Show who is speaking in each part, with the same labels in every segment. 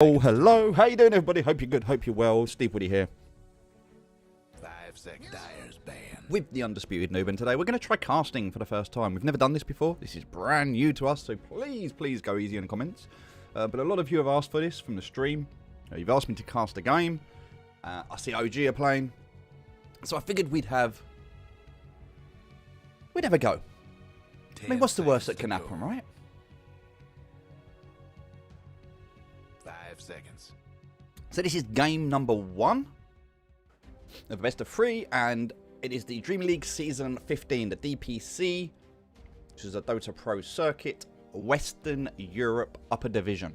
Speaker 1: Oh, hello. How you doing, everybody? Hope you're good. Hope you're well. Steve Woody here.
Speaker 2: 5 seconds. Dyer's ban.
Speaker 1: With the Undisputed Noob, and today we're going to try casting for the first time. We've never done this before. This is brand new to us, so please go easy in the comments. But a lot of you have asked for this from the stream. You've asked me to cast a game. I see OG are playing. So I figured we'd have a go. I mean, what's the worst that can happen, right?
Speaker 2: 5 seconds.
Speaker 1: So this is game number 1 of best of 3, and it is the Dream League Season 15, the DPC, which is a Dota Pro circuit, Western Europe Upper Division.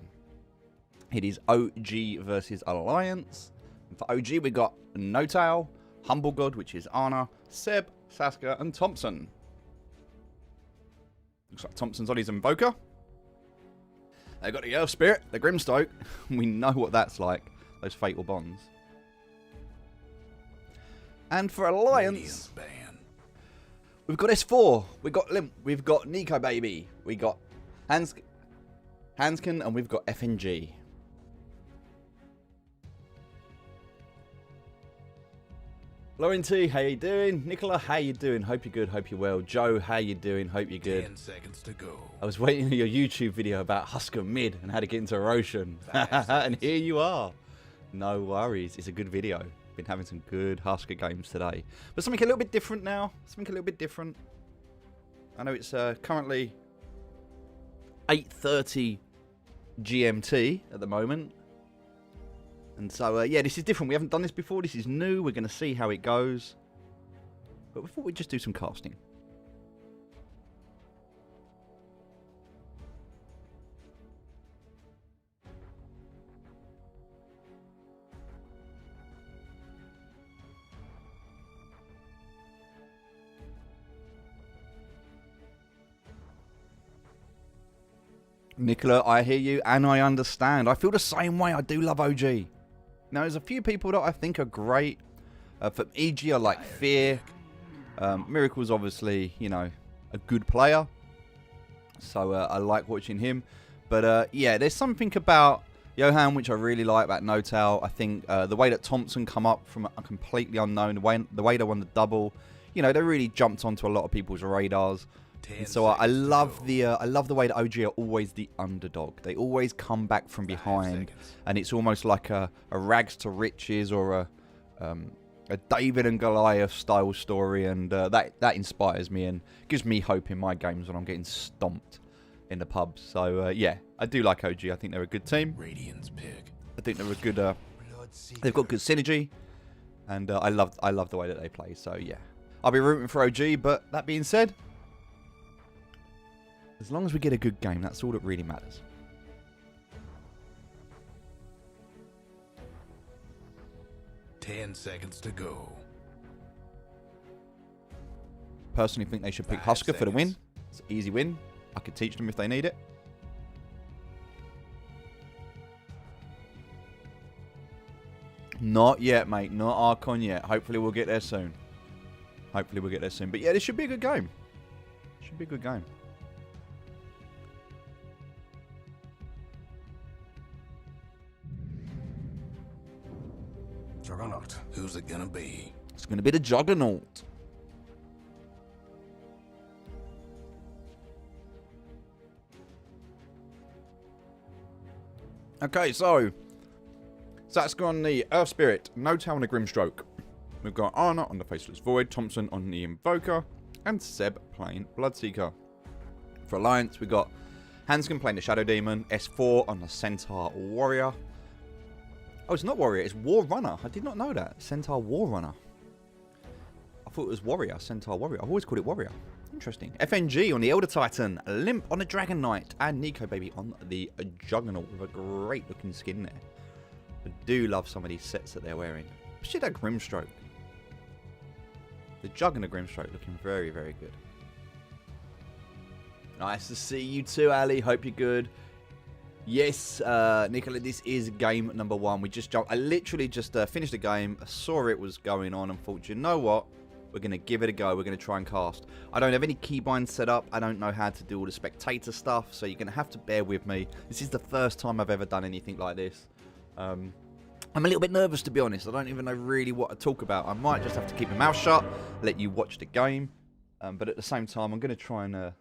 Speaker 1: It is OG versus Alliance. And for OG, we got Notail, Humble God, which is Ana, Seb, Saskia, and Thompson. Looks like Thompson's on his Invoker. They've got the Earth Spirit, the Grimstoke. We know what that's like, those fatal bonds. And for Alliance, we've got S4, we've got Limp, we've got Nico Baby, we got Hanskin, and we've got FNG. Lauren T, how you doing? Nicola, how you doing? Hope you're good, hope you're well. Joe, how you doing? Hope you're good.
Speaker 2: 10 seconds to go.
Speaker 1: I was waiting for your YouTube video about Husker mid and how to get into Roshan. And here you are. No worries, it's a good video. Been having some good Husker games today. But something a little bit different now. Something a little bit different. I know it's currently 8:30 GMT at the moment. And so, yeah, this is different. We haven't done this before. This is new. We're going to see how it goes. But we thought we'd just do some casting. Nicola, I hear you and I understand. I feel the same way. I do love OG. Now, there's a few people that I think are great. For EG, I like Fear. Miracle's obviously, you know, a good player. So I like watching him. But yeah, there's something about Johan which I really like about Notail. I think the way that Thompson come up from a completely unknown, the way they won the double, you know, they really jumped onto a lot of people's radars. And so I love the way that OG are always the underdog. They always come back from behind, and it's almost like a rags to riches or a David and Goliath style story, and that inspires me and gives me hope in my games when I'm getting stomped in the pubs. So yeah, I do like OG. I think they're a good team.
Speaker 2: Radiant's pick.
Speaker 1: I think they're a good. They've got good synergy, and I love the way that they play. So yeah, I'll be rooting for OG. But that being said, as long as we get a good game, that's all that really matters.
Speaker 2: Ten seconds to go.
Speaker 1: Personally think they should pick Husker for the win. It's an easy win. I could teach them if they need it. Not yet, mate. Not Archon yet. Hopefully we'll get there soon. Hopefully we'll get there soon. But yeah, this should be a good game. Should be a good game.
Speaker 2: Juggernaut. Who's it gonna be?
Speaker 1: It's going to be the Juggernaut. Okay, so Saskia on the Earth Spirit, Notail on the Grimstroke. We've got Ana on the Faceless Void, Thompson on the Invoker, and Seb playing Bloodseeker. For Alliance, we've got Hanskin playing the Shadow Demon, S4 on the Centaur Warrior. Oh, it's not Warrior, it's War Runner. I did not know that. Centaur War Runner. I thought it was Warrior, Centaur Warrior. I've always called it Warrior. Interesting. FNG on the Elder Titan, Limp on the Dragon Knight, and Nico Baby on the Juggernaut with a great looking skin there. I do love some of these sets that they're wearing. Especially that Grimstroke. The Juggernaut Grimstroke looking very, very good. Nice to see you too, Ali. Hope you're good. Yes, Nicola, this is game number 1. We just jumped. I literally just finished the game. I saw it was going on and thought, you know what? We're going to give it a go. We're going to try and cast. I don't have any keybinds set up. I don't know how to do all the spectator stuff, so you're going to have to bear with me. This is the first time I've ever done anything like this. I'm a little bit nervous, to be honest. I don't even know really what to talk about. I might just have to keep my mouth shut, let you watch the game. But at the same time, I'm going to try and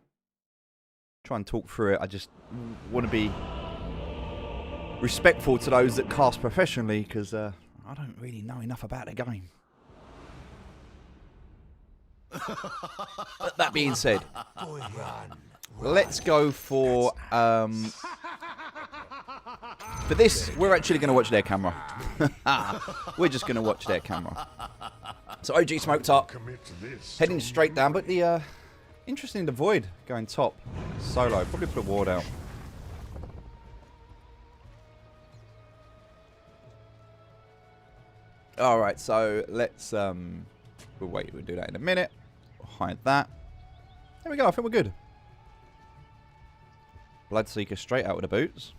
Speaker 1: talk through it. I just want to be respectful to those that cast professionally, because I don't really know enough about the game. But that being said, let's go for this. We're actually going to watch their camera. We're just going to watch their camera. So OG smoked up, heading straight down, but the interesting, the Void going top solo. Probably put a ward out. All right, so let's we'll wait. We'll do that in a minute. We'll hide that. There we go. I think we're good. Bloodseeker straight out with the boots.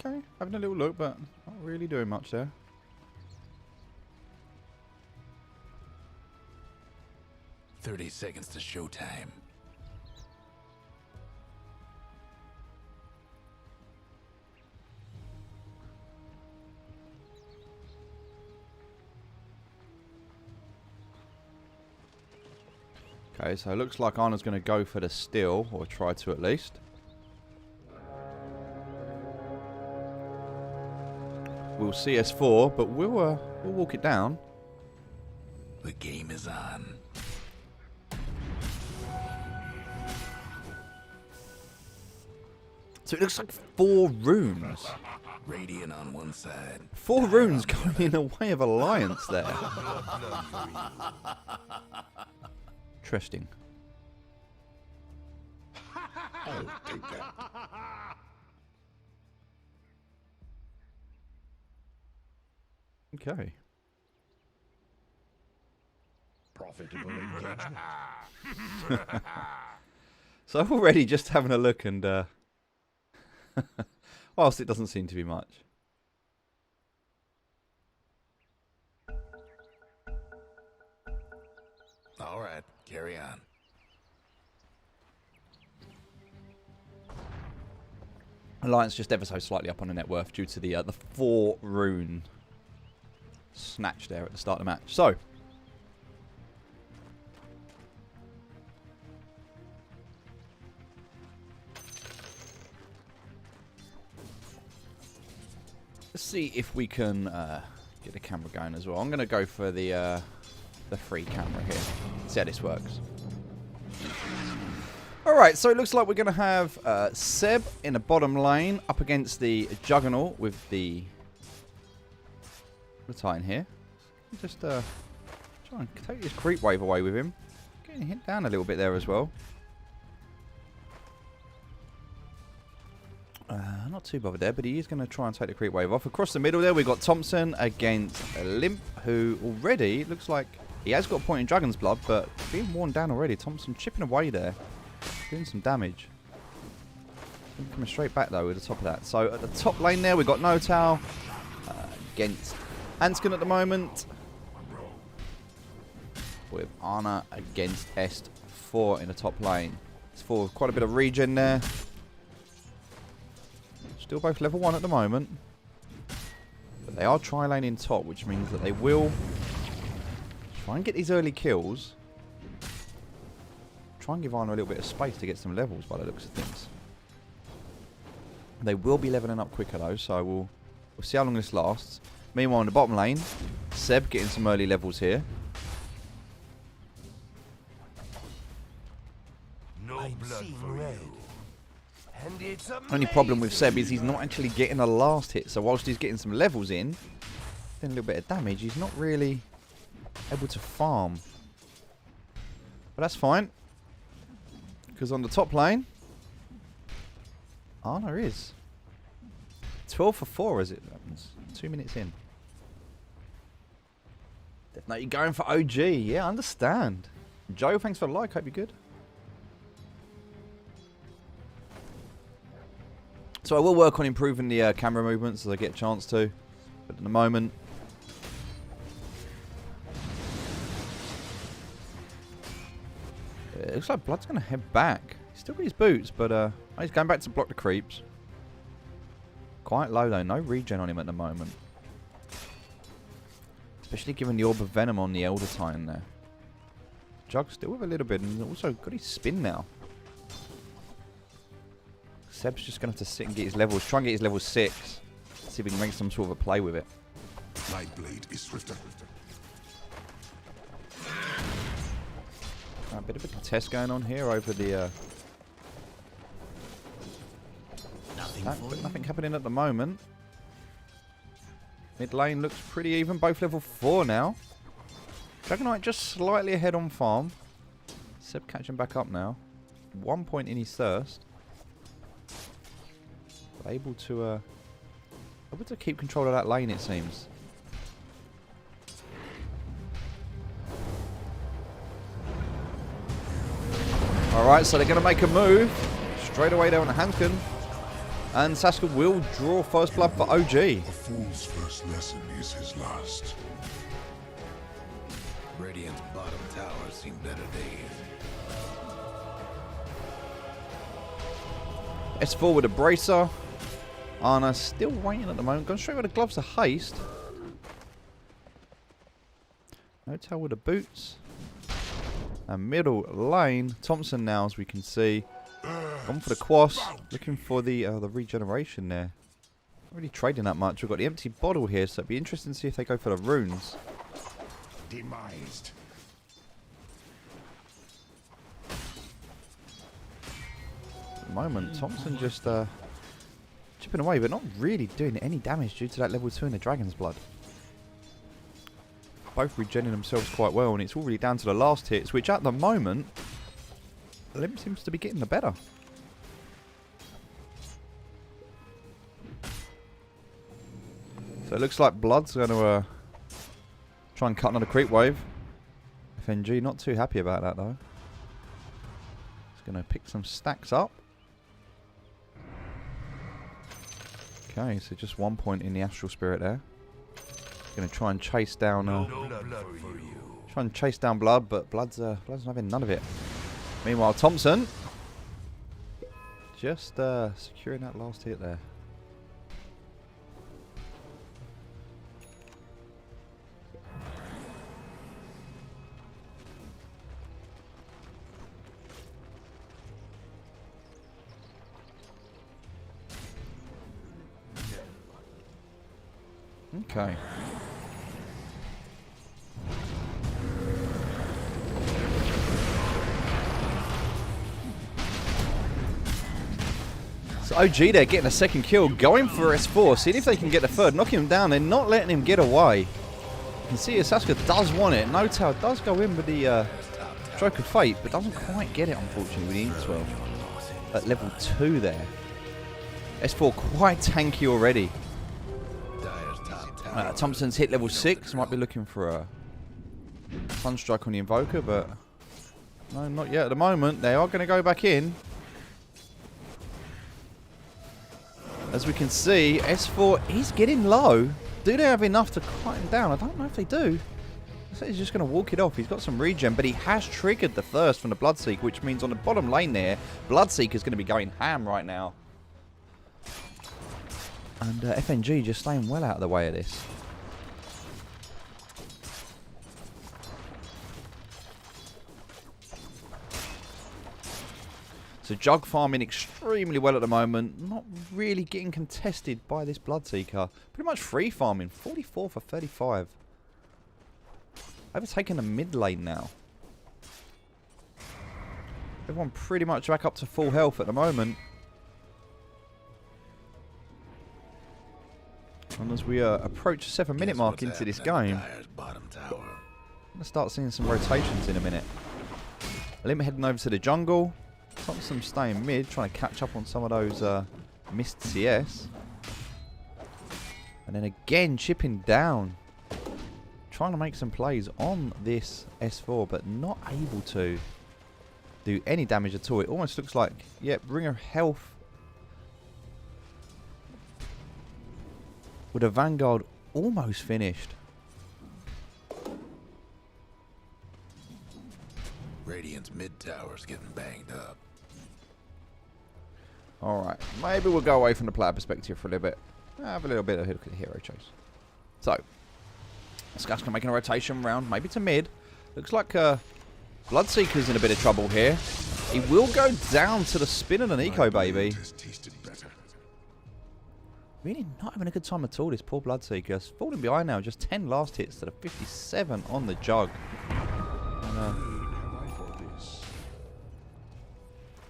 Speaker 1: Okay, having a little look, but not really doing much there.
Speaker 2: "30 seconds to showtime."
Speaker 1: Okay, so it looks like Arna's going to go for the steal, or try to at least. We'll CS4, but we'll walk it down.
Speaker 2: The game is on.
Speaker 1: So it looks like 4 runes.
Speaker 2: Radiant on one side.
Speaker 1: 4 runes going in the way of Alliance there. Interesting.
Speaker 2: I'll take that.
Speaker 1: Okay.
Speaker 2: Profitable engagement.
Speaker 1: So already just having a look and whilst it doesn't seem to be much.
Speaker 2: All right, carry on.
Speaker 1: Alliance just ever so slightly up on the net worth due to the 4 rune snatch there at the start of the match. So let's see if we can get the camera going as well. I'm going to go for the free camera here. See how this works. Alright, so it looks like we're going to have Seb in the bottom lane up against the Juggernaut with the Titan here. Just try and take this creep wave away with him. Getting hit down a little bit there as well. Not too bothered there, but he is going to try and take the creep wave off. Across the middle there, we've got Thompson against Limp, who already looks like he has got a point in Dragon's Blood, but being worn down already. Thompson chipping away there, doing some damage. Coming straight back though with the top of that. So at the top lane there, we've got Notal against Anskin at the moment, with Arna against Est4 in the top lane. It's for quite a bit of regen there. Still both level 1 at the moment. But they are tri-laning top, which means that they will try and get these early kills. Try and give Arna a little bit of space to get some levels by the looks of things. They will be leveling up quicker though, so we'll see how long this lasts. Meanwhile in the bottom lane, Seb getting some early levels here.
Speaker 2: No blood for you. And it's
Speaker 1: Only problem with Seb is he's not actually getting a last hit. So whilst he's getting some levels in, doing a little bit of damage, he's not really able to farm. But that's fine. Because on the top lane, Arna is 12 for 4 as it happens. 2 minutes in. Definitely going for OG. Yeah, I understand. Joe, thanks for the like. Hope you're good. So I will work on improving the camera movements as I get a chance to. But at the moment, It looks like Blood's going to head back. He's still got his boots, but he's going back to block the creeps. Quite low though, no regen on him at the moment. Especially given the Orb of Venom on the Elder Titan there. Jug still with a little bit, and also got his spin now. Seb's just going to have to sit and get his levels. Try and get his level 6. See if we can make some sort of a play with it.
Speaker 3: My blade is swifter.
Speaker 1: A bit of a contest going on here over the... nothing happening at the moment. Mid lane looks pretty even. Both level 4 now. Dragonite just slightly ahead on farm. Seb catching back up now. 1 point in his thirst. But able to keep control of that lane, it seems. Alright, so they're going to make a move. Straight away down to Hanskin. And Sasuke will draw first blood for OG.
Speaker 3: A fool's first lesson is his last.
Speaker 2: Radiant's bottom tower seen better days.
Speaker 1: S4 with a bracer. Ana still waiting at the moment. Going straight with the gloves of haste. No tail with the boots. And middle lane. Thompson now, as we can see. Gone for the quass. Looking for the regeneration there. Not really trading that much. We've got the empty bottle here, so it'd be interesting to see if they go for the runes.
Speaker 3: Demised.
Speaker 1: At the moment, Thompson just chipping away, but not really doing any damage due to that level 2 in the Dragon's Blood. Both regenerating themselves quite well, and it's all really down to the last hits, which at the moment, Limp seems to be getting the better. So it looks like Blood's going to try and cut another creep wave. FNG not too happy about that though. He's going to pick some stacks up. Okay, so just 1 point in the Astral Spirit there. Going to try and chase down. Try and chase down Blood, but Blood's not having none of it. Meanwhile, Thompson just securing that last hit there. Okay. So OG there getting a second kill, going for S4, seeing if they can get the third, knocking him down, they're not letting him get away. You can see Sasuke does want it. No Tail does go in with the Stroke of Fate, but doesn't quite get it unfortunately with the Ink Swell. At level 2 there. S4 quite tanky already. Thompson's hit level 6, might be looking for a Sunstrike on the Invoker, but no, not yet at the moment. They are going to go back in. As we can see, S4 is getting low. Do they have enough to cut him down? I don't know if they do. I say he's just going to walk it off. He's got some regen, but he has triggered the thirst from the Bloodseeker, which means on the bottom lane there, Bloodseeker's going to be going ham right now. And FNG just staying well out of the way of this. So Jug farming extremely well at the moment. Not really getting contested by this Bloodseeker. Pretty much free farming. 44 for 35. Overtaking the mid lane now. Everyone pretty much back up to full health at the moment. And as we approach the 7-minute mark into this game, I'm going to start seeing some rotations in a minute. Limit heading over to the jungle. Thompson staying mid, trying to catch up on some of those missed CS. And then again, chipping down. Trying to make some plays on this S4, but not able to do any damage at all. It almost looks like, yeah, Ringer health with a Vanguard almost finished.
Speaker 2: Radiant's mid tower's getting banged up.
Speaker 1: Alright, maybe we'll go away from the player perspective for a little bit. Have a little bit of a look at the hero chase. So, Skaska making a rotation round, maybe to mid. Looks like Bloodseeker's in a bit of trouble here. He will go down to the spin of an eco, baby. Really not having a good time at all, this poor Bloodseeker. Falling behind now, just 10 last hits to the 57 on the jug. And,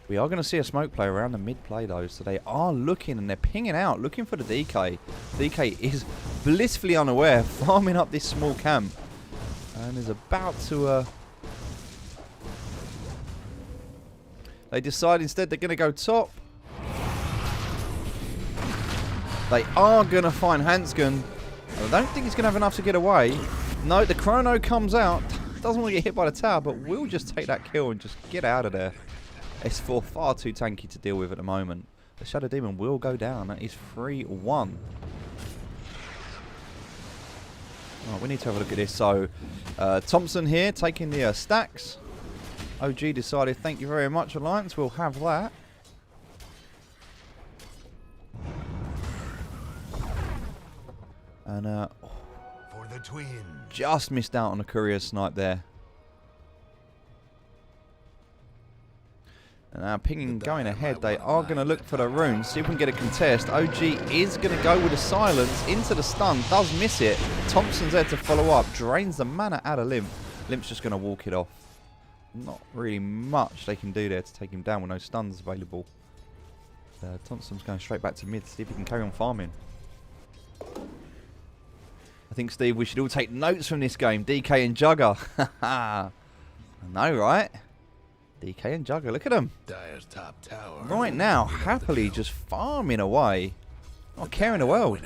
Speaker 1: we are going to see a smoke play around the mid play though, so they are looking and they're pinging out, looking for the DK. DK is blissfully unaware, farming up this small camp, and is about to... They decide instead they're going to go top. They are going to find Hansken. I don't think he's going to have enough to get away. No, the chrono comes out. Doesn't want to get hit by the tower, but will just take that kill and just get out of there. S4 far too tanky to deal with at the moment. The Shadow Demon will go down. That is 3-1. Right, we need to have a look at this. So, Thompson here taking the stacks. OG decided, thank you very much, Alliance. We'll have that. And
Speaker 2: For the twins.
Speaker 1: Just missed out on a courier snipe there. And now pinging going ahead, they are going to look for the rune, see if we can get a contest. OG is going to go with a silence into the stun, does miss it. Thompson's there to follow up, drains the mana out of Limp. Limp's just going to walk it off. Not really much they can do there to take him down with no stuns available. Thompson's going straight back to mid to see if he can carry on farming. I think, Steve, we should all take notes from this game. DK and Jugger. I know, right? DK and Jugger, look at them.
Speaker 2: Dire's top tower.
Speaker 1: Right now, happily just farming away. Not caring the world.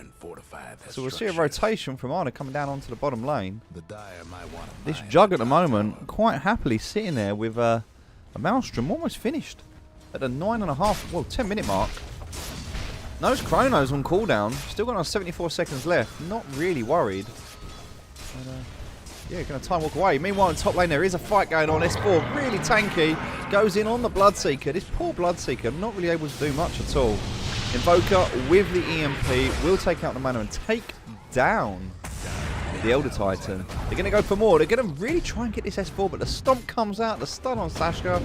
Speaker 1: So we'll see a rotation from Arna coming down onto the bottom lane. This Jug at the moment, quite happily sitting there with a Maelstrom almost finished. At the 9.5, well, 10-minute mark. Those chronos on cooldown. Still got 74 seconds left. Not really worried. But, yeah, going to time walk away. Meanwhile, in top lane, there is a fight going on. S4 really tanky. Goes in on the Bloodseeker. This poor Bloodseeker not really able to do much at all. Invoker with the EMP will take out the mana and take down the Elder Titan. They're going to go for more. They're going to really try and get this S4, but the stomp comes out. The stun on Sashka.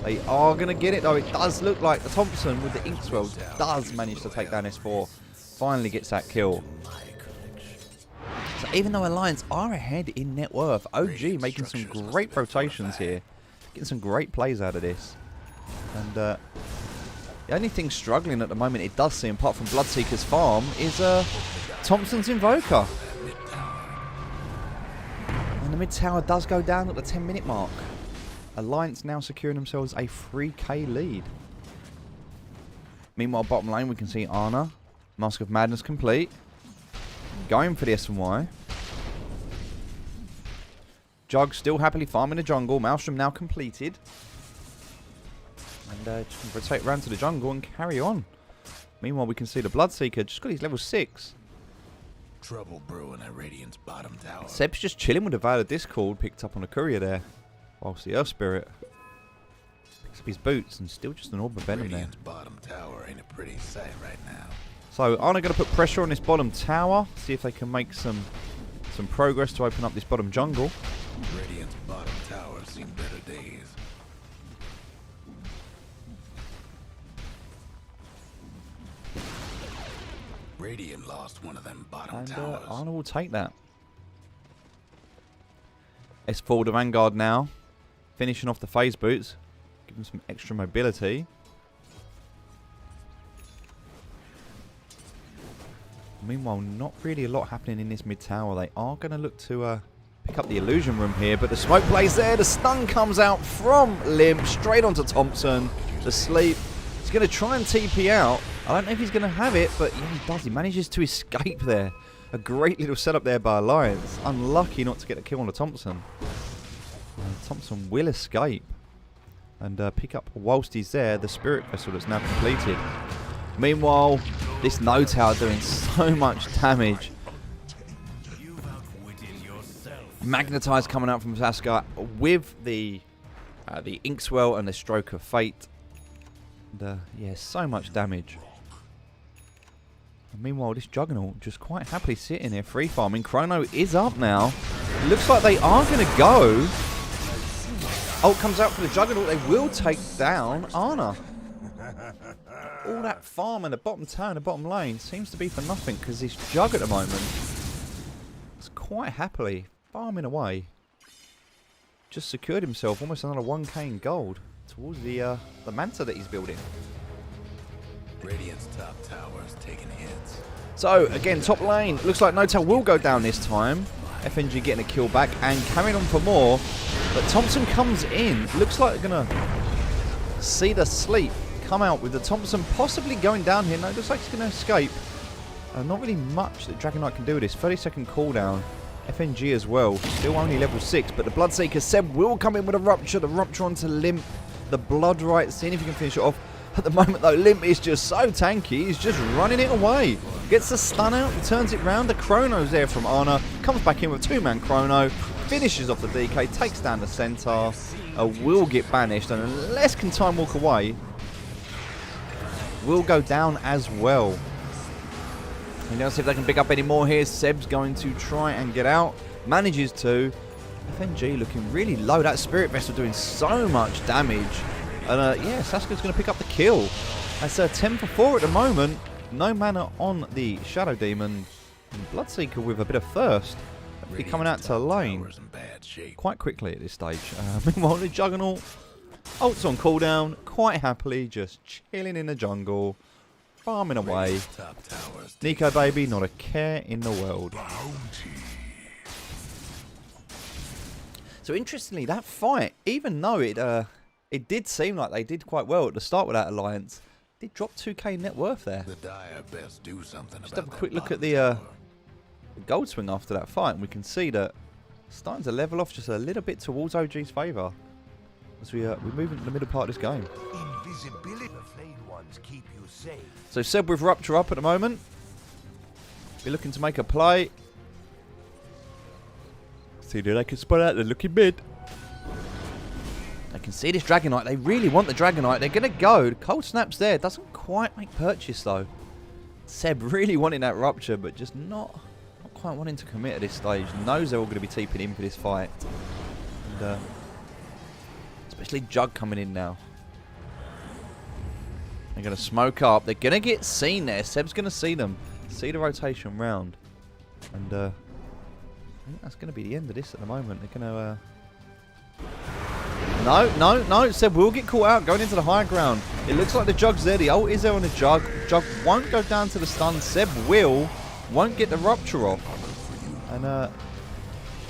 Speaker 1: They are going to get it, though. It does look like the Thompson with the Inkswell does manage to take down S4. Finally gets that kill. So even though Alliance are ahead in net worth, OG making some great rotations here. Getting some great plays out of this. And the only thing struggling at the moment, it does seem, apart from Bloodseeker's farm, is Thompson's Invoker. And the mid tower does go down at the 10-minute mark. Alliance now securing themselves a 3k lead. Meanwhile, bottom lane, we can see Arna. Mask of Madness complete. Going for the S&Y. Jug still happily farming the jungle. Maelstrom now completed. And just rotate around to the jungle and carry on. Meanwhile, we can see the Bloodseeker just got his level 6.
Speaker 2: Trouble brewing at Radiant's bottom tower.
Speaker 1: Seb's just chilling with the Veil of Discord picked up on a courier there. Whilst the Earth Spirit picks up his boots and still just an Orb of Venom there.
Speaker 2: Bottom tower ain't a pretty sight right now.
Speaker 1: So Arna going to put pressure on this bottom tower, see if they can make some progress to open up this bottom jungle.
Speaker 2: Radiant's bottom tower seen better days. Radiant lost one of them bottom towers.
Speaker 1: Arna will take that. S4 to Vanguard now. Finishing off the phase boots. Give them some extra mobility. Meanwhile, not really a lot happening in this mid tower. They are going to look to pick up the illusion room here. But the smoke plays there. The stun comes out from Limp. Straight onto Thompson. The sleep. He's going to try and TP out. I don't know if he's going to have it. But yeah, he does. He manages to escape there. A great little setup there by Alliance. Unlucky not to get a kill on the Thompson. Thompson will escape and pick up, whilst he's there, the Spirit Vessel that's now completed. Meanwhile, this No Tower doing so much damage. Magnetize coming out from Saska with the The Inkswell and the Stroke of Fate. And, yeah, so much damage. And meanwhile, this Juggernaut just quite happily sitting here free farming. Chrono is up now. It looks like they are going to go. Ult comes out for the Juggernaut. They will take down Ana. All that farm in the bottom tower, the bottom lane, seems to be for nothing because this Jug at the moment is quite happily farming away. Just secured himself almost another 1k in gold towards the Manta that he's building.
Speaker 2: Radiant's top tower is taking hits.
Speaker 1: So again, top lane looks like Notel will go down this time. FNG getting a kill back and carrying on for more. But Thompson comes in. Looks like they're gonna see the sleep come out with the Thompson possibly going down here. No, it looks like he's going to escape. Not really much that Dragon Knight can do with this. 30-second cooldown. FNG as well. Still only level 6. But the Bloodseeker Seb will come in with a Rupture. The Rupture onto Limp. The Blood Right. Seeing if he can finish it off. At the moment though, Limp is just so tanky. He's just running it away. Gets the stun out. Turns it round. The Chrono's there from Ana. Comes back in with 2-man Chrono. Finishes off the DK. Takes down the Centaur. Will get banished. And unless can Time Walk away, will go down as well. And now see if they can pick up any more here. Seb's going to try and get out. Manages to. FNG looking really low. That Spirit Vessel doing so much damage. And yeah, Sasuke's going to pick up the kill. That's 10 for 4 at the moment. No mana on the Shadow Demon. And Bloodseeker with a bit of thirst. Be coming out to lane quite quickly at this stage. Meanwhile, the Juggernaut ult's on cooldown, quite happily, just chilling in the jungle, farming away. Nico baby, not a care in the world. So interestingly, that fight, even though it did seem like they did quite well at the start with that alliance, did drop 2k net worth there. Just have a quick look at the gold swing after that fight, and we can see that it's starting to level off just a little bit towards OG's favour. As we move into the middle part of this game. So Seb with Rupture up at the moment. Be looking to make a play. See that they can spot out the looking mid. They can see this Dragon Knight. They really want the Dragon Knight. They're going to go. The Cold Snap's there. Doesn't quite make purchase though. Seb really wanting that Rupture, but just not quite wanting to commit at this stage. Knows they're all going to be TPing in for this fight. And, especially Jug coming in now. They're going to smoke up. They're going to get seen there. Seb's going to see them. See the rotation round. And I think that's going to be the end of this at the moment. They're going to... No. Seb will get caught out going into the high ground. It looks like the Jug's there. The ult is there on the Jug. Jug won't go down to the stun. Seb will. Won't get the Rupture off. And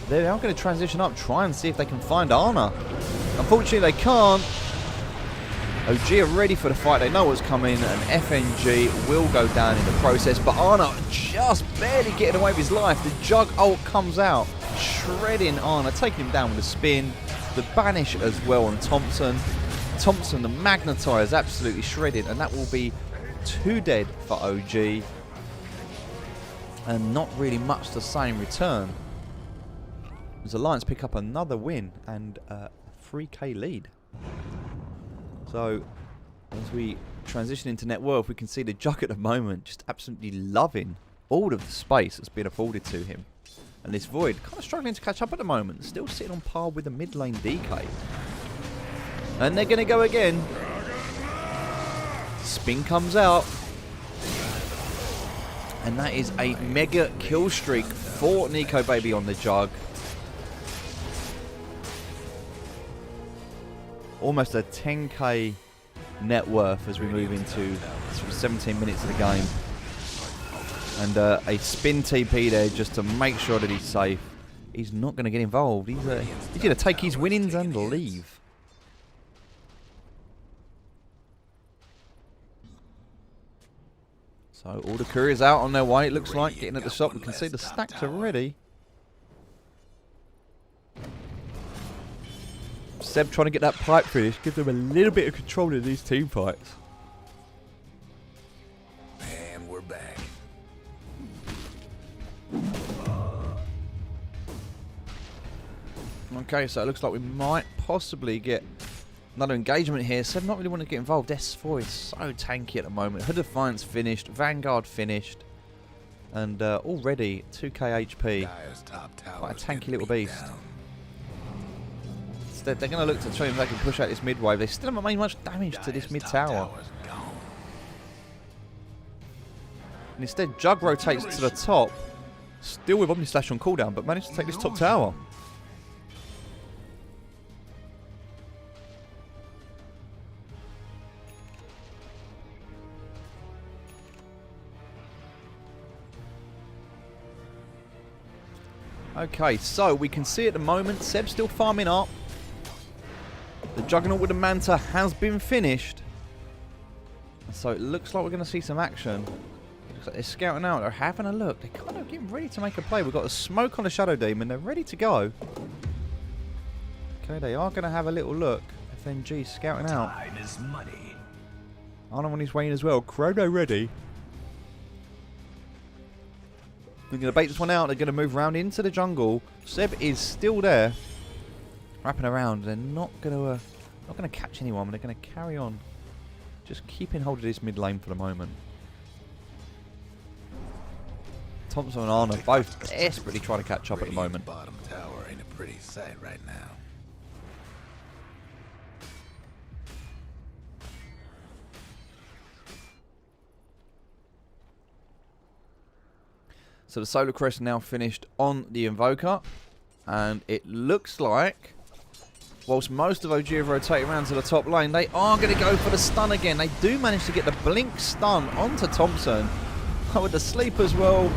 Speaker 1: they are going to transition up. Try and see if they can find Ana. Unfortunately, they can't. OG are ready for the fight. They know what's coming. And FNG will go down in the process. But Ana just barely getting away with his life. The Jug ult comes out. Shredding Ana. Taking him down with a spin. The banish as well on Thompson. Thompson, the Magnetizer, absolutely shredded. And that will be 2 dead for OG. And not really much to say in return. As Alliance pick up another win and a 3k lead. So, as we transition into net worth, we can see the Jug at the moment just absolutely loving all of the space that's been afforded to him. And this Void kind of struggling to catch up at the moment. Still sitting on par with the mid lane DK. And they're going to go again. Spin comes out. And that is a mega kill streak for Nico Baby on the Jug. Almost a 10k net worth as we move into 17 minutes of the game. And a spin TP there just to make sure that he's safe. He's not going to get involved. He's going to take his winnings and leave. So all the couriers out on their way, it looks like, getting at the shop. We can see the stacks are ready. Seb trying to get that pipe finish, give them a little bit of control in these team fights.
Speaker 2: And we're back.
Speaker 1: Okay, so it looks like we might possibly get another engagement here. Seb not really want to get involved. S4 is so tanky at the moment. Hood of Defiance finished. Vanguard finished. And already 2k HP. Quite a tanky little beast. Instead, they're going to look to try if they can push out this mid wave. They still haven't made much damage to this mid tower. And instead, Jug rotates to the top. Still with Omnislash on cooldown, but managed to take this top tower. Okay, so we can see at the moment, Seb's still farming up. The Juggernaut with the Manta has been finished. So it looks like we're going to see some action. Looks like they're scouting out, they're having a look. They're kind of getting ready to make a play. We've got a smoke on the Shadow Demon, they're ready to go. Okay, they are going to have a little look. FNG scouting out.
Speaker 2: Time is money.
Speaker 1: Arno on his way in as well. Chrono ready. They're going to bait this one out. They're going to move around into the jungle. Seb is still there, wrapping around. They're not going to catch anyone. But they're going to carry on, just keeping hold of this mid lane for the moment. Thompson and Arna both desperately trying to catch up at the moment.
Speaker 2: Bottom tower ain't a pretty sight right now.
Speaker 1: So the Solar Crest now finished on the Invoker, and it looks like, whilst most of OG have rotated around to the top lane, they are going to go for the stun again. They do manage to get the blink stun onto Thompson. Oh, with the sleep as well.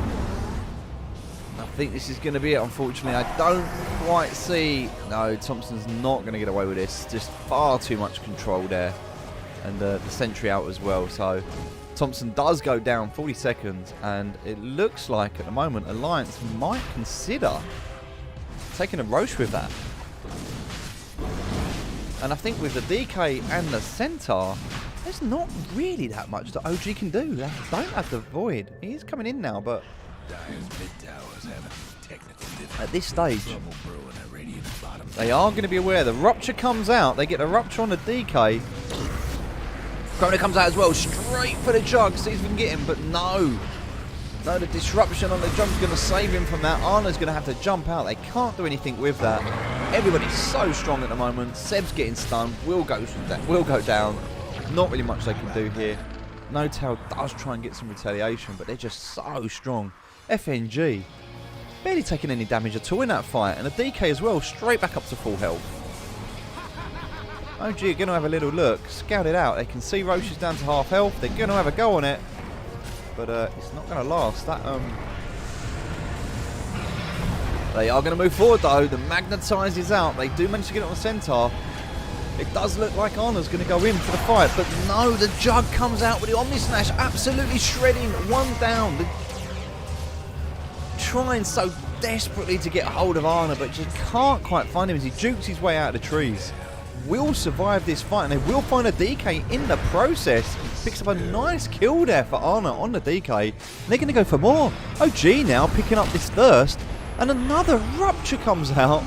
Speaker 1: I think this is going to be it, unfortunately. I don't quite see... No, Thompson's not going to get away with this. Just far too much control there. And the sentry out as well, so... Thompson does go down 40 seconds, and it looks like at the moment Alliance might consider taking a Roche with that. And I think with the DK and the Centaur, there's not really that much that OG can do. They don't have the Void. He is coming in now, but at this stage, they are going to be aware. The Rupture comes out. They get the Rupture on the DK. Chrono comes out as well, straight for the Jug, sees if we can get him, but no. No, the disruption on the Jug's going to save him from that. Arna's going to have to jump out. They can't do anything with that. Everybody's so strong at the moment. Seb's getting stunned, will go down. Not really much they can do here. No Tail does try and get some retaliation, but they're just so strong. FNG, barely taking any damage at all in that fight, and the DK as well, straight back up to full health. OG are going to have a little look, scout it out. They can see Roche is down to half health. They're going to have a go on it, but it's not going to last. They are going to move forward though. The Magnetize is out. They do manage to get it on the Centaur. It does look like Arna's going to go in for the fight, but no, the Jug comes out with the Omnislash, absolutely shredding. One down. Trying so desperately to get a hold of Arna, but just can't quite find him as he jukes his way out of the trees. Will survive this fight, and they will find a DK in the process. Picks up a nice kill there for Arna on the DK. And they're going to go for more. OG now picking up this thirst, and another Rupture comes out.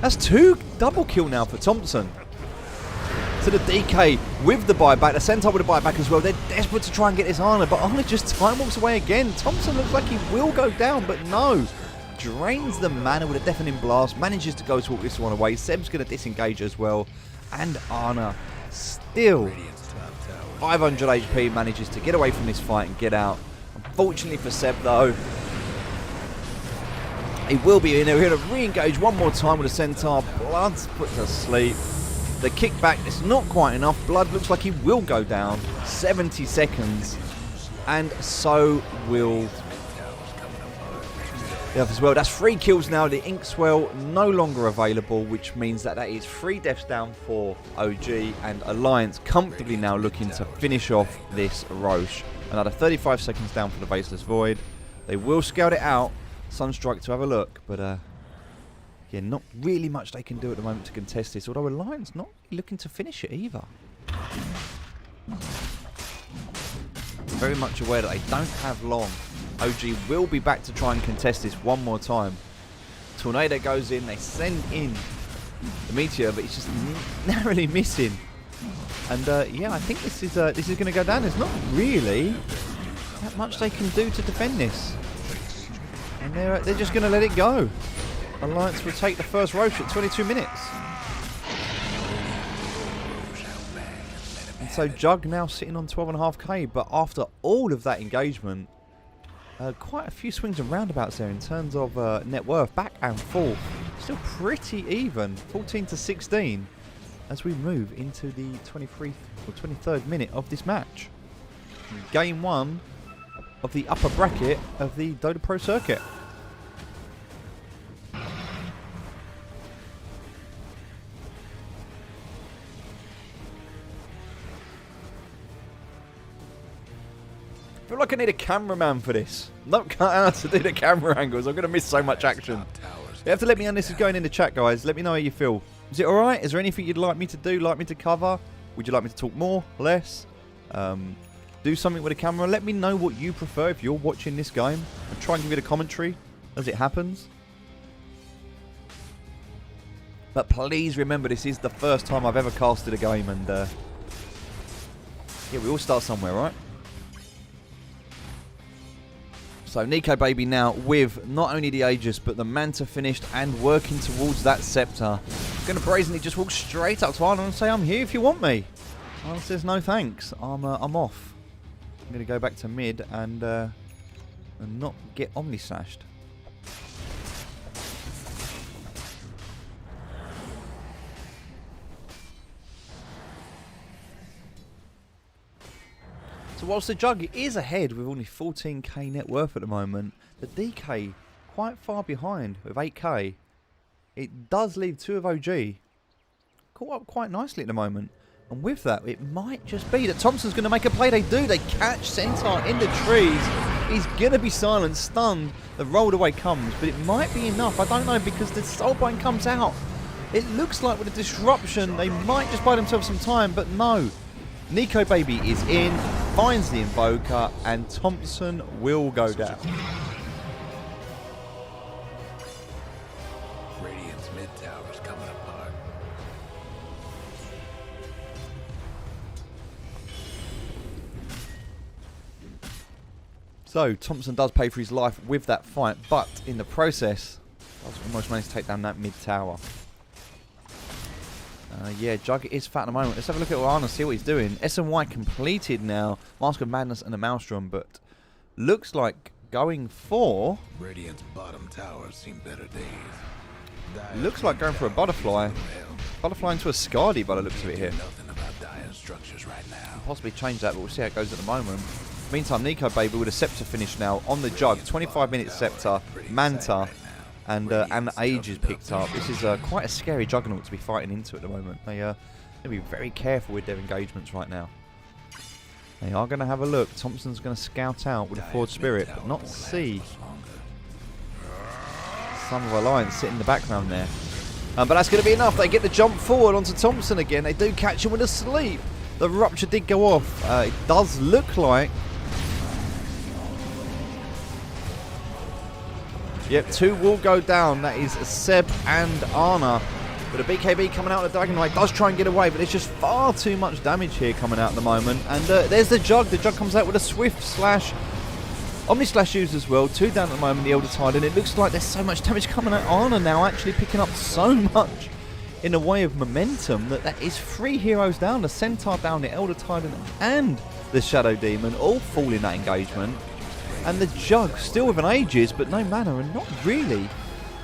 Speaker 1: That's two double kill now for Thompson. To the DK with the buyback, the Centaur with the buyback as well. They're desperate to try and get this Arna, but Arna just time walks away again. Thompson looks like he will go down, but no. Drains the mana with a deafening blast, manages to go to walk this one away. Seb's going to disengage as well, and Arna still 500 HP manages to get away from this fight and get out. Unfortunately for Seb though, he will be in there. We're going to re-engage one more time with the Centaur. Blood's put to sleep. The kickback is not quite enough. Blood looks like he will go down. 70 seconds, and so will as well. That's 3 kills now. The Inkswell no longer available, which means that is 3 deaths down for OG, and Alliance comfortably now looking to finish off this Roche. Another 35 seconds down for the Baseless Void. They will scout it out. Sunstrike to have a look, but yeah, not really much they can do at the moment to contest this, although Alliance not looking to finish it either. Very much aware that they don't have long. OG will be back to try and contest this one more time. Tornado goes in, they send in the Meteor, but it's just narrowly missing. And yeah, I think this is going to go down. There's not really that much they can do to defend this. And they're just going to let it go. Alliance will take the first Roche at 22 minutes. And so Jug now sitting on 12.5k, but after all of that engagement, quite a few swings and roundabouts there in terms of net worth, back and forth. Still pretty even, 14 to 16, as we move into the 23rd or 23rd minute of this match. Game 1 of the upper bracket of the Dota Pro circuit. I feel like I need a cameraman for this. Not cut out to do the camera angles. I'm going to miss so much action. You have to let me know this is going in the chat, guys. Let me know how you feel. Is it alright? Is there anything you'd like me to do, like me to cover? Would you like me to talk more, less? Do something with the camera? Let me know what you prefer if you're watching this game. I'll try and give you the commentary as it happens. But please remember, this is the first time I've ever casted a game. And yeah, we all start somewhere, right? So Nico Baby now with not only the Aegis but the Manta finished and working towards that Scepter. Going to brazenly just walk straight up to Arnold and say, I'm here if you want me. Arnold says no thanks, I'm off. I'm going to go back to mid and not get Omni slashed. So whilst the Jug is ahead with only 14k net worth at the moment, the DK quite far behind with 8k. It does leave 2 of OG caught up quite nicely at the moment. And with that, it might just be that Thompson's going to make a play. They do. They catch Centaur in the trees. He's going to be silent, stunned. The rolled away comes, but it might be enough. I don't know, because the Soulbind comes out. It looks like with a disruption, they might just buy themselves some time, but no. Nico Baby is in, finds the Invoker, and Thompson will go down.
Speaker 2: Radiant's mid tower's coming apart.
Speaker 1: So Thompson does pay for his life with that fight, but in the process, does almost manage to take down that mid tower. Yeah, Jug is fat at the moment. Let's have a look at Arna, see what he's doing. SNY completed now. Mask of Madness and a Maelstrom, but looks like going for...
Speaker 2: Radiant's bottom tower's seen better days.
Speaker 1: Looks like going for a Butterfly. Butterfly into a Skadi by the looks of it here.
Speaker 2: Nothing about dire structures right now.
Speaker 1: Possibly change that, but we'll see how it goes at the moment. Meantime, Nico Baby with a Scepter finish now on the Jug. 25 minute Scepter, Manta, and Aegis picked up. This is quite a scary Juggernaut to be fighting into at the moment. They need to be very careful with their engagements right now. They are going to have a look. Thompson's going to scout out with a Forward Spirit, but not see Son of Alliance sit in the background there. But that's going to be enough. They get the jump forward onto Thompson again. They do catch him with a sleep. The Rupture did go off. It does look like... Yep, 2 will go down. That is Seb and Arna. But a BKB coming out of the Dragon Knight does try and get away, but it's just far too much damage here coming out at the moment. And there's the Jug. The Jug comes out with a Swift Slash. Omni Slash used as well. 2 down at the moment, the Elder Tide. And it looks like there's so much damage coming out. Arna now actually picking up so much in a way of momentum that is 3 heroes down. The Centaur down, the Elder Titan, and the Shadow Demon all fall in that engagement. And the Jug still with an Aegis, but no mana, and not really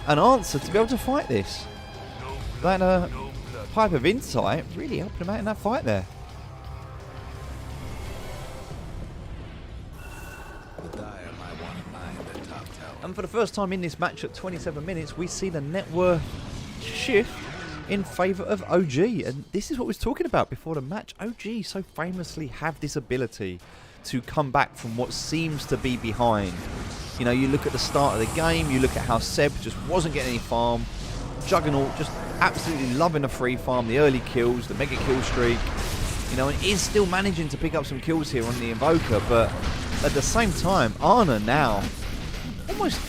Speaker 1: an answer to be able to fight this. That Pipe of Insight really helped him out in that fight there. And for the first time in this match at 27 minutes, we see the net worth shift in favour of OG. And this is what we was talking about before the match. OG so famously have this ability to come back from what seems to be behind. You know, you look at the start of the game, you look at how Seb just wasn't getting any farm. Juggernaut just absolutely loving the free farm, the early kills, the mega kill streak. You know, and is still managing to pick up some kills here on the Invoker, but at the same time, Arna now almost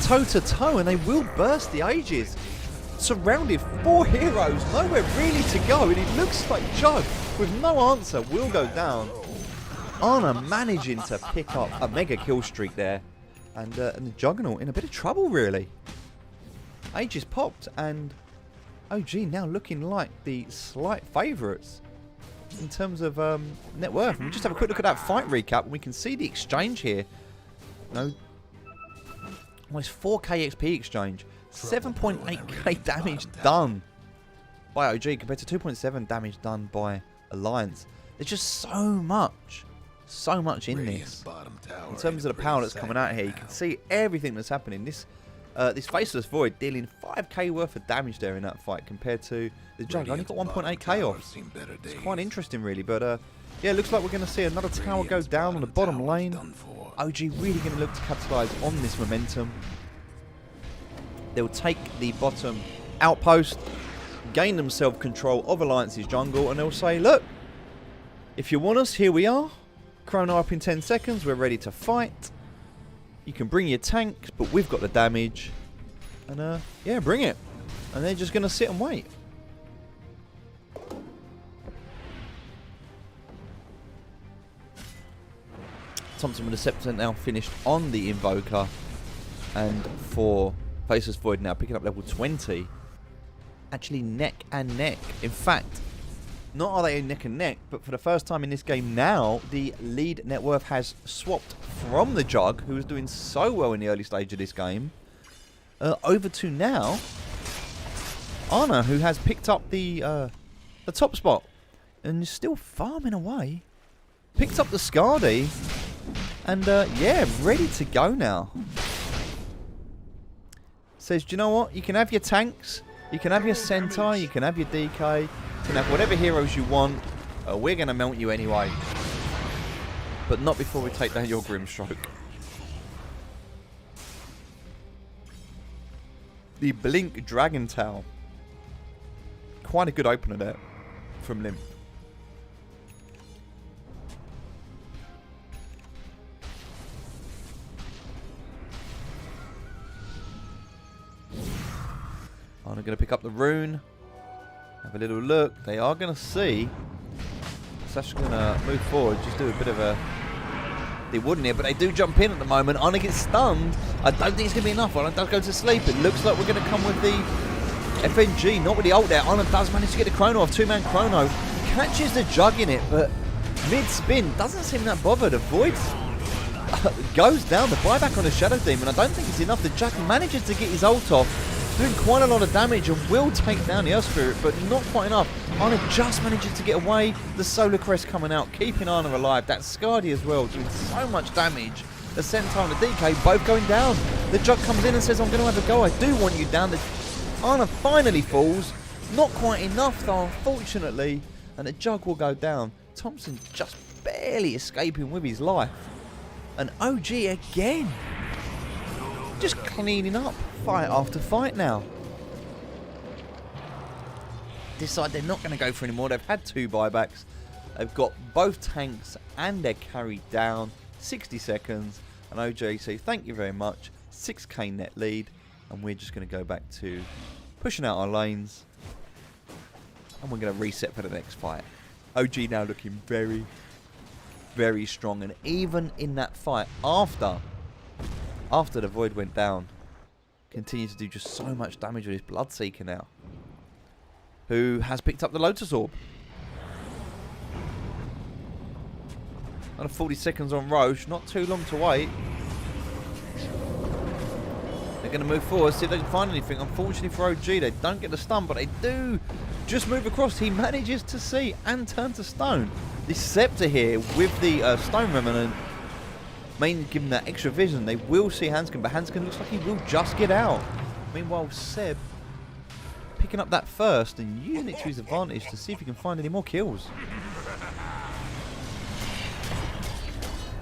Speaker 1: toe-to-toe, and they will burst the Aegis. Surrounded, 4 heroes, nowhere really to go, and it looks like Jug, with no answer, will go down. Ana managing to pick up a mega kill streak there, and the Juggernaut in a bit of trouble, really. Aegis popped, and OG now looking like the slight favourites in terms of net worth. We'll just have a quick look at that fight recap, and we can see the exchange here. No, almost 4k XP exchange, 7.8k damage done by OG compared to 2.7 damage done by Alliance. There's just so much in this. In terms of the power that's coming out here, you can see everything that's happening. This Faceless Void dealing 5k worth of damage there in that fight compared to the Jug. Only got 1.8k off. It's quite interesting, really. But yeah, looks like we're going to see another tower go down on the bottom lane. OG really going to look to capitalise on this momentum. They'll take the bottom outpost, gain themselves control of Alliance's jungle, and they'll say, look, if you want us, here we are. Chrono up in 10 seconds, we're ready to fight. You can bring your tanks, but we've got the damage. And yeah, bring it. And they're just going to sit and wait. Thompson with the Scepter now finished on the Invoker. And for Faceless Void now picking up level 20. Actually neck and neck. In fact, not are they neck and neck, but for the first time in this game now, the lead net worth has swapped from the Jug, who was doing so well in the early stage of this game, over to now Ana, who has picked up the top spot and is still farming away. Picked up the Skadi, and yeah, ready to go now. Says, do you know what? You can have your tanks, you can have your Centaur, you can have your DK, you can have whatever heroes you want. We're going to melt you anyway. But not before we take down your Grimstroke. The Blink Dragon Tail. Quite a good opener there from Limp. I'm going to pick up the rune. Have a little look. They are going to see. Sash's going to move forward. Just do a bit of a... They wouldn't here, but they do jump in at the moment. Ana gets stunned. I don't think it's going to be enough. Ana does go to sleep. It looks like we're going to come with the FNG. Not with the ult there. Ana does manage to get the chrono off. 2-man chrono. Catches the Jug in it, but mid-spin doesn't seem that bothered. The Void goes down. The buyback on the Shadow Demon. I don't think it's enough. The Jug manages to get his ult off. Doing quite a lot of damage and will take down the Earth Spirit, but not quite enough. Ana just manages to get away. The Solar Crest coming out, keeping Ana alive. That Skadi as well, doing so much damage. The Centaur and the DK both going down. The Jug comes in and says, I'm going to have a go. I do want you down. Ana finally falls. Not quite enough though, unfortunately. And the Jug will go down. Thompson just barely escaping with his life. And OG again. Just cleaning up fight after fight now. Decide they're not going to go for any more. They've had 2 buybacks. They've got both tanks and their carry down. 60 seconds. And OG say thank you very much. 6k net lead. And we're just going to go back to pushing out our lanes. And we're going to reset for the next fight. OG now looking very, very strong. And even in that fight, after the Void went down, continues to do just so much damage with his Bloodseeker now, who has picked up the Lotus Orb. Another 40 seconds on Roche, not too long to wait. They're going to move forward, see if they can find anything. Unfortunately for OG, they don't get the stun, but they do just move across. He manages to see and turn to stone. The Scepter here with the Stone Remnant, mainly given that extra vision, they will see Hanskin, but Hanskin looks like he will just get out. Meanwhile, Seb picking up that first and using it to his advantage to see if he can find any more kills.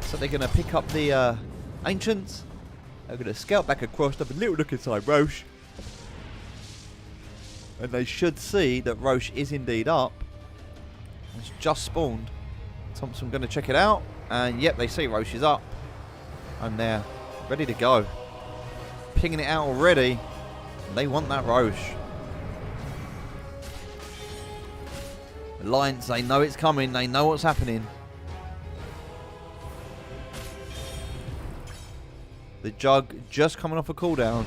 Speaker 1: So they're going to pick up the Ancients. They're going to scout back across, have a little look inside Roche. And they should see that Roche is indeed up. It's just spawned. Thompson going to check it out. And yep, they see Roche is up. And they're ready to go. pinging it out already. They want that Roche. Alliance, they know it's coming. They know what's happening. The Jug just coming off a cooldown.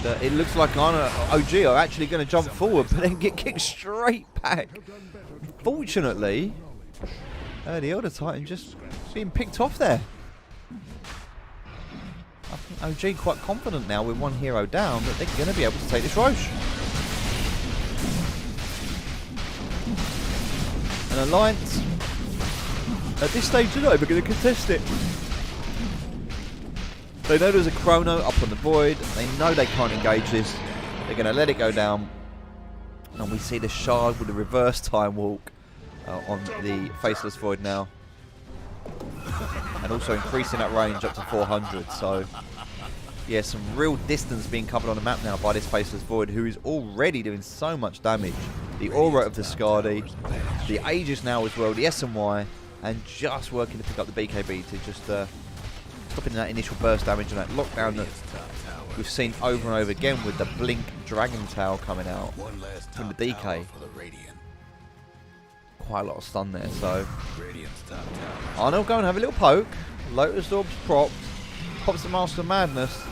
Speaker 1: And it looks like OG are actually going to jump forward, but then get kicked straight back. Fortunately, the Elder Titan just being picked off there. I think OG quite confident now with one hero down that they're going to be able to take this Roche. And Alliance, at this stage, they're not even going to contest it. They know there's a chrono up on the void. They know they can't engage this. They're going to let it go down. And we see the shard with the reverse time walk on the faceless void now. And also increasing that range up to 400. So, yeah, some real distance being covered on the map now by this faceless void, who is already doing so much damage. The aura of the Skadi, the Aegis now as well, the SMY, and just working to pick up the BKB to just stopping that initial burst damage and that lockdown that we've seen over and over again with the Blink Dragon Tail coming out from the DK. Quite a lot of stun there, so Arno go and have a little poke. Lotus Orbs propped, pops the Master of Madness,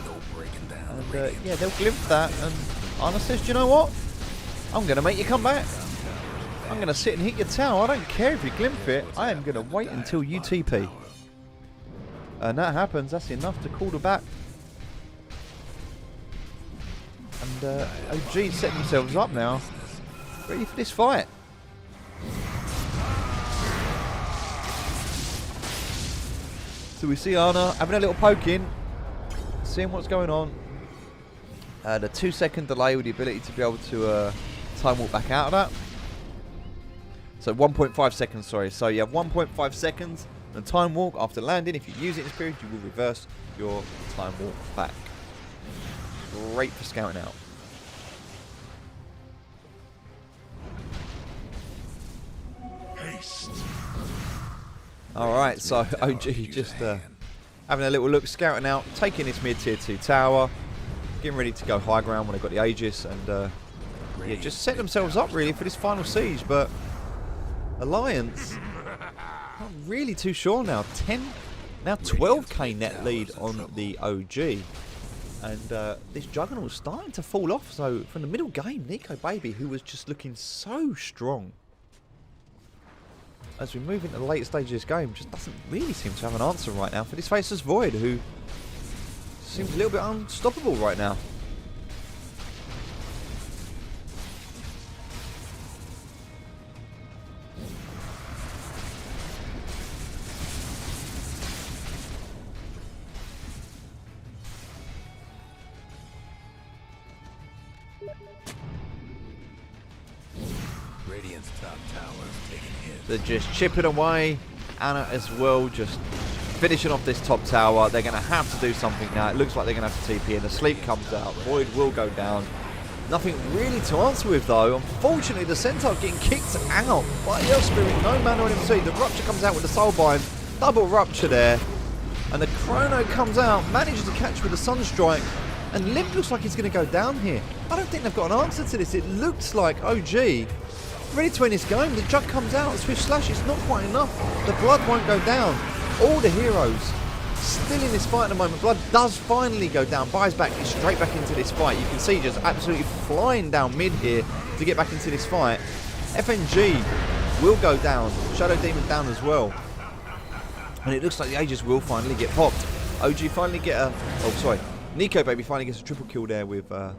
Speaker 1: and yeah, they'll glimpse that, and Arno says, do you know what? I'm going to make you come back. I'm going to sit and hit your tower. I don't care if you glimpse it. I am going to wait until you TP. And that happens. That's enough to call her back. And OG set themselves up now, ready for this fight. So we see Ana having a little poke in, seeing what's going on. The 2-second delay with the ability to be able to time walk back out of that. So 1.5 seconds, sorry. So you have 1.5 seconds and time walk after landing. If you use it in this period, you will reverse your time walk back. Great for scouting out. Alright, so OG just having a little look, scouting out, taking this mid-tier 2 tower, getting ready to go high ground when they've got the Aegis, and yeah, just set themselves up really for this final siege. But Alliance, not really too sure now. 12k net lead on the OG. And this Juggernaut's starting to fall off. So from the middle game, Nico Baby, who was just looking so strong, as we move into the late stage of this game, just doesn't really seem to have an answer right now for this Faceless Void, who seems a little bit unstoppable right now. They're just chipping away. Anna as well, just finishing off this top tower. They're going to have to do something now. It looks like they're going to have to TP in. The sleep comes out. Void will go down. Nothing really to answer with though. Unfortunately, the Centaur getting kicked out by the Earth Spirit. No mana on him too. The Rupture comes out with the Soulbind. Double Rupture there. And the Chrono comes out. Manages to catch with the Sunstrike. And Limp looks like he's going to go down here. I don't think they've got an answer to this. It looks like OG ready to win this game. The Jug comes out, Swift Slash, it's not quite enough. The Blood won't go down. All the heroes still in this fight at the moment. Blood does finally go down, buys back, gets straight back into this fight. You can see just absolutely flying down mid here to get back into this fight. FNG will go down, Shadow Demon down as well. And it looks like the Aegis will finally get popped. OG finally get a, oh sorry, Nico Baby finally gets a triple kill there with not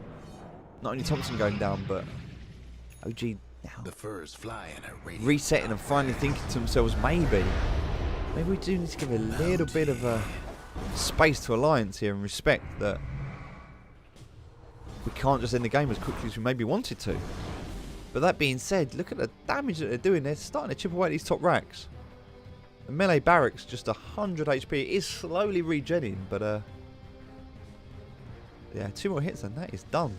Speaker 1: only Thompson going down, but OG now
Speaker 2: the furs fly in a
Speaker 1: resetting and finally thinking to themselves, maybe we do need to give a little bit of a space to Alliance here and respect that we can't just end the game as quickly as we maybe wanted to. But that being said, look at the damage that they're doing. They're starting to chip away at these top racks. The melee barracks just 100 HP. It is slowly regenning, but yeah, 2 more hits and that is done.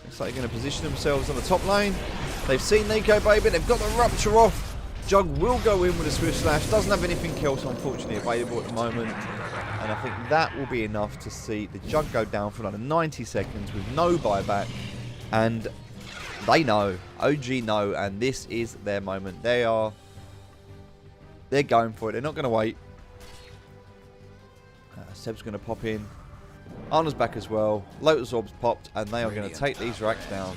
Speaker 1: Looks like they're going to position themselves on the top lane. They've seen Nico Baby. They've got the Rupture off. Jug will go in with a Swift Slash. Doesn't have anything else, unfortunately, available at the moment.
Speaker 4: And I think that will be enough to see the Jug go down for another 90 seconds with no buyback. And they know, OG know, and this is their moment. They're going for it. They're not going to wait. Seb's going to pop in. Arna's back as well. Lotus Orbs popped, and they are going to take these racks down.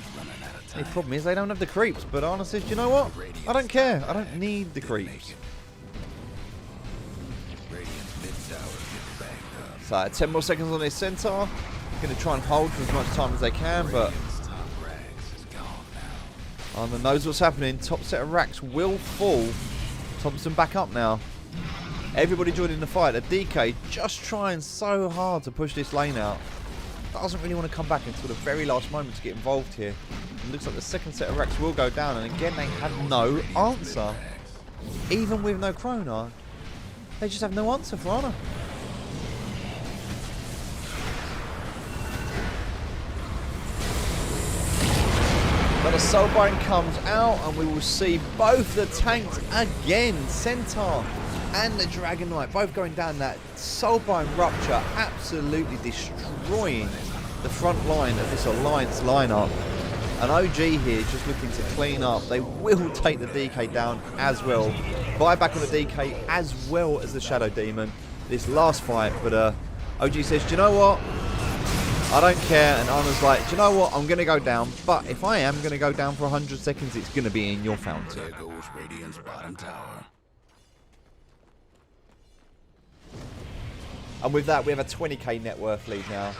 Speaker 4: The problem is they don't have the creeps, but Arna says, you know what? I don't care. I don't need the creeps. So 10 more seconds on this centaur. Going to try and hold for as much time as they can, but Arna knows what's happening. Top set of racks will fall. Thompson back up now. Everybody joining the fight. A DK just trying so hard to push this lane out. Doesn't really want to come back until the very last moment to get involved here. It looks like the second set of racks will go down. And again, they have no answer. Even with no Krona, they just have no answer for Arna. But the Soulbind comes out, and we will see both the tanks again. Centaur and the Dragon Knight both going down. That Soulbind rupture absolutely destroying the front line of this Alliance lineup. And OG here just looking to clean up. They will take the DK down as well. Buyback on the DK as well as the Shadow Demon. This last fight, but OG says, do you know what? I don't care. And Arna's like, do you know what? I'm going to go down. But if I am going to go down for 100 seconds, it's going to be in your fountain.
Speaker 3: There goes Radiant's bottom tower.
Speaker 4: And with that, we have a 20k net worth lead now.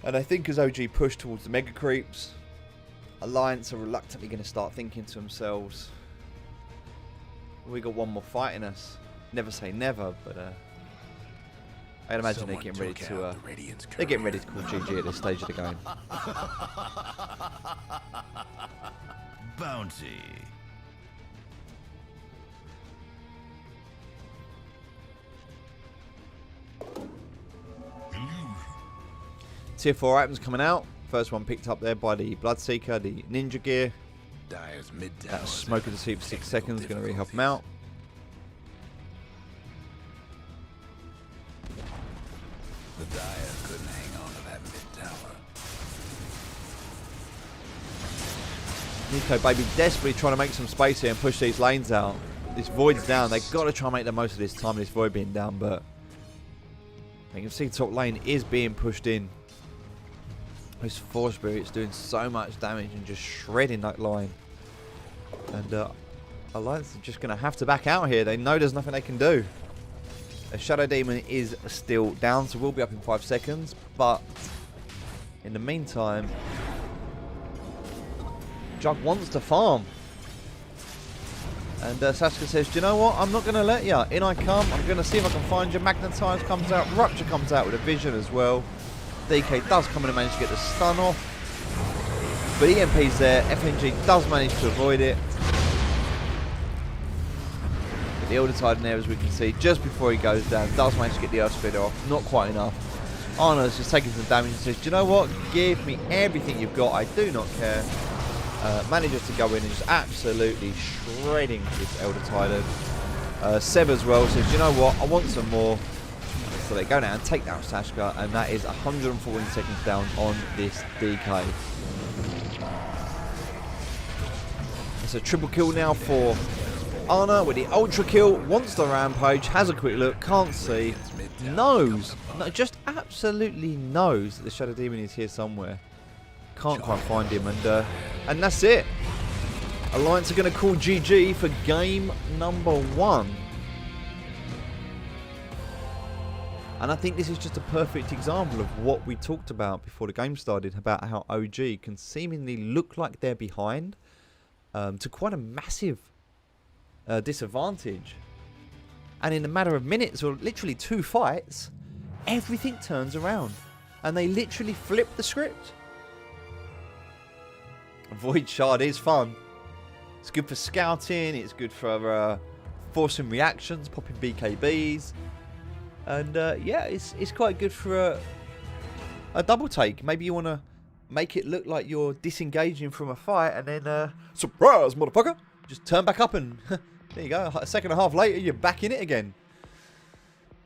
Speaker 4: And I think as OG push towards the mega creeps, Alliance are reluctantly going to start thinking to themselves, we got one more fight in us. Never say never, but I'd imagine they're getting ready to they're getting ready to call GG at this stage of the game.
Speaker 2: Bounty.
Speaker 4: Tier 4 items coming out. First one picked up there by the Bloodseeker, the Ninja Gear. That's Smoker to see for 6 seconds, going to really help him out.
Speaker 2: The Dire couldn't hang on to that mid tower.
Speaker 4: Nico Baby desperately trying to make some space here and push these lanes out. This Void's down. They've got to try and make the most of this time, this Void being down, but you can see the top lane is being pushed in. This Force Spirit's doing so much damage and just shredding that line. And Alliance are just going to have to back out here. They know there's nothing they can do. A Shadow Demon is still down, so we'll be up in 5 seconds. But in the meantime, Jug wants to farm. And Sasuke says, do you know what? I'm not going to let you. In I come. I'm going to see if I can find you. Magnetize comes out. Rupture comes out with a vision as well. DK does come in and manage to get the stun off. But EMP's there. FNG does manage to avoid it. But the Elder Titan there, as we can see, just before he goes down, does manage to get the Earth Spitter off. Not quite enough. Arna's just taking some damage and says, do you know what? Give me everything you've got. I do not care. Manages to go in and just absolutely shredding this Elder Titan. Seb as well says, you know what? I want some more. So they go down and take down Sashka, and that is 114 seconds down on this DK. It's a triple kill now for Arna with the ultra kill. Wants the rampage, has a quick look, can't see, knows, no, just absolutely knows that the Shadow Demon is here somewhere. Can't quite find him, and that's it. Alliance are going to call GG for game number 1. And I think this is just a perfect example of what we talked about before the game started, about how OG can seemingly look like they're behind to quite a massive disadvantage. And in a matter of minutes, or literally 2 fights, everything turns around. And they literally flip the script. Void Shard is fun. It's good for scouting, it's good for forcing reactions, popping BKBs. And yeah, it's quite good for a double take. Maybe you want to make it look like you're disengaging from a fight, and then surprise, motherfucker! Just turn back up, and there you go. A second and a half later, you're back in it again.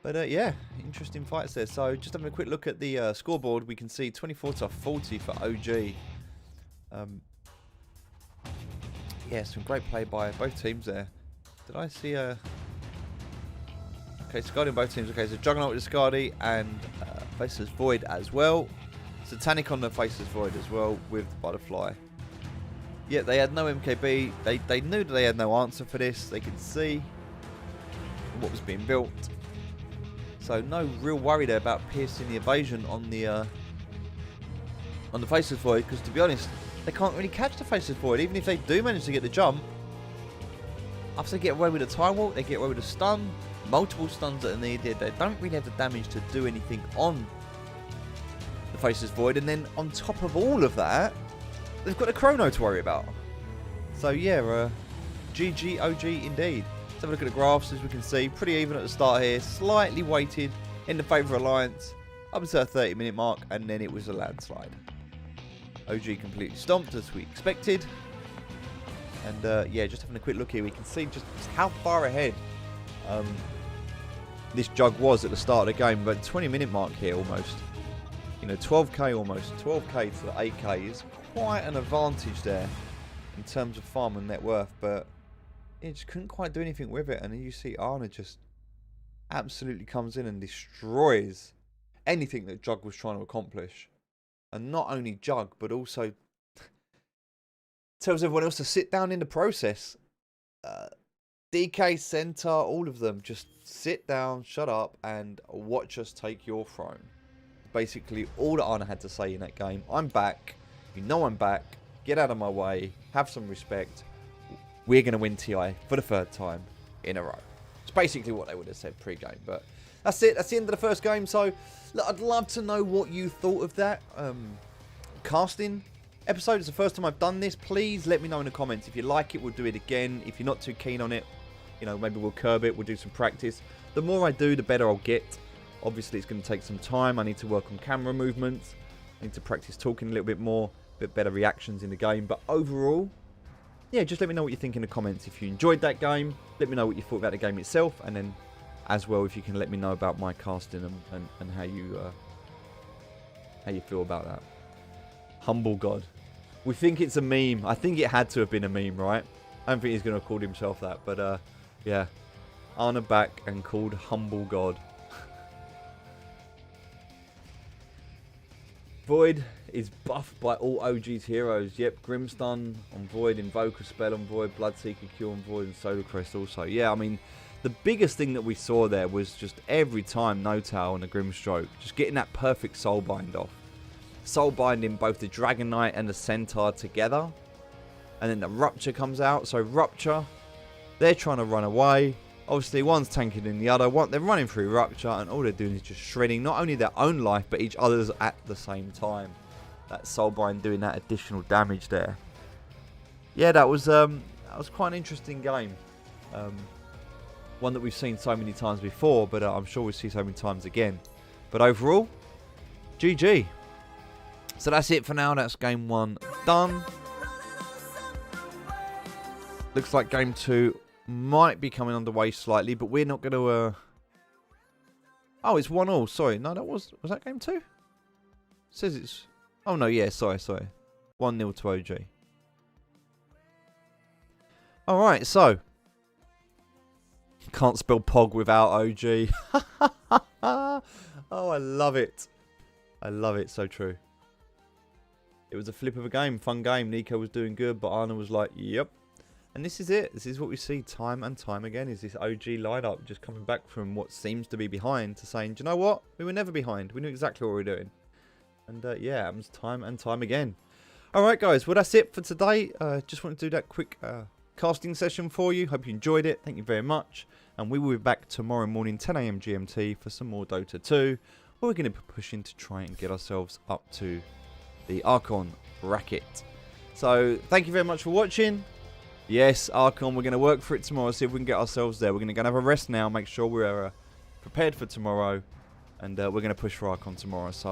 Speaker 4: But yeah, interesting fights there. So just having a quick look at the scoreboard, we can see 24-40 for OG. Yeah, some great play by both teams there. Did I see a... Okay, Skadi on both teams. Okay, so Juggernaut with the Skadi and Faceless Void as well. Satanic on the Faceless Void as well with Butterfly. Yeah, they had no MKB. They knew that they had no answer for this. They could see what was being built. So no real worry there about piercing the evasion on the Faceless Void, because to be honest, they can't really catch the Faceless Void. Even if they do manage to get the jump, after they get away with a Time Walk, they get away with a stun, multiple stuns that are needed. They don't really have the damage to do anything on the Faceless Void, and then on top of all of that, they've got a Chrono to worry about. So yeah, GG OG indeed. Let's have a look at the graphs. As we can see, pretty even at the start here, slightly weighted in the favour of Alliance up until the 30-minute mark, and then it was a landslide. OG completely stomped as we expected. And yeah, just having a quick look here, we can see just how far ahead this Jug was at the start of the game. But 20-minute mark here almost. You know, 12k almost. 12k to the 8k is quite an advantage there in terms of farm and net worth. But it just couldn't quite do anything with it. And then you see Arna just absolutely comes in and destroys anything that Jug was trying to accomplish. And not only Jug, but also tells everyone else to sit down in the process. DK, Centaur, all of them, just sit down, shut up, and watch us take your throne. Basically, all that Arna had to say in that game. I'm back. You know I'm back. Get out of my way. Have some respect. We're going to win TI for the 3rd time in a row. It's basically what they would have said pre-game. But that's it. That's the end of the first game. So, look, I'd love to know what you thought of that casting episode. It's the first time I've done this. Please let me know in the comments. If you like it, we'll do it again. If you're not too keen on it, you know, maybe we'll curb it. We'll do some practice. The more I do, the better I'll get. Obviously, it's going to take some time. I need to work on camera movements. I need to practice talking a little bit more. A bit better reactions in the game. But overall, yeah, just let me know what you think in the comments. If you enjoyed that game, let me know what you thought about the game itself. And then, as well, if you can let me know about my casting and how you feel about that. Humble God. We think it's a meme. I think it had to have been a meme, right? I don't think he's going to have called himself that. But, yeah. Arna back and called Humble God. Void is buffed by all OG's heroes. Yep, Grimstun on Void, Invoker Spell on Void, Bloodseeker Q on Void, and Solar Crest also. Yeah, I mean, the biggest thing that we saw there was just every time No-Tail and the Grimstroke, just getting that perfect Soulbind off. Soulbinding both the Dragon Knight and the Centaur together. And then the Rupture comes out. So Rupture, they're trying to run away. Obviously, one's tanking in the other. They're running through Rupture, and all they're doing is just shredding not only their own life, but each other's at the same time. That Soulbind doing that additional damage there. Yeah, that was quite an interesting game. One that we've seen so many times before, but I'm sure we'll see so many times again. But overall, GG. So that's it for now. That's game 1 done. Looks like game 2 might be coming underway slightly, but we're not going to... Oh, it's 1-1. Sorry. No, that was that game 2? It says it's... Oh, no, yeah. Sorry. 1-0 to OG. Alright, so... Can't spell POG without OG. Oh, I love it. I love it. So true. It was a flip of a game. Fun game. Nico was doing good, but Arna was like, yep. And this is it. This is what we see time and time again, is this OG lineup just coming back from what seems to be behind to saying, do you know what? We were never behind. We knew exactly what we were doing. And yeah, it happens time and time again. Alright guys, well that's it for today. Just wanted to do that quick casting session for you. Hope you enjoyed it. Thank you very much. And we will be back tomorrow morning, 10 AM GMT, for some more Dota 2. Where we're going to be pushing to try and get ourselves up to the Archon bracket. So, thank you very much for watching. Yes, Archon, we're going to work for it tomorrow, see if we can get ourselves there. We're going to go and have a rest now, make sure we're prepared for tomorrow. And we're going to push for Archon tomorrow. So,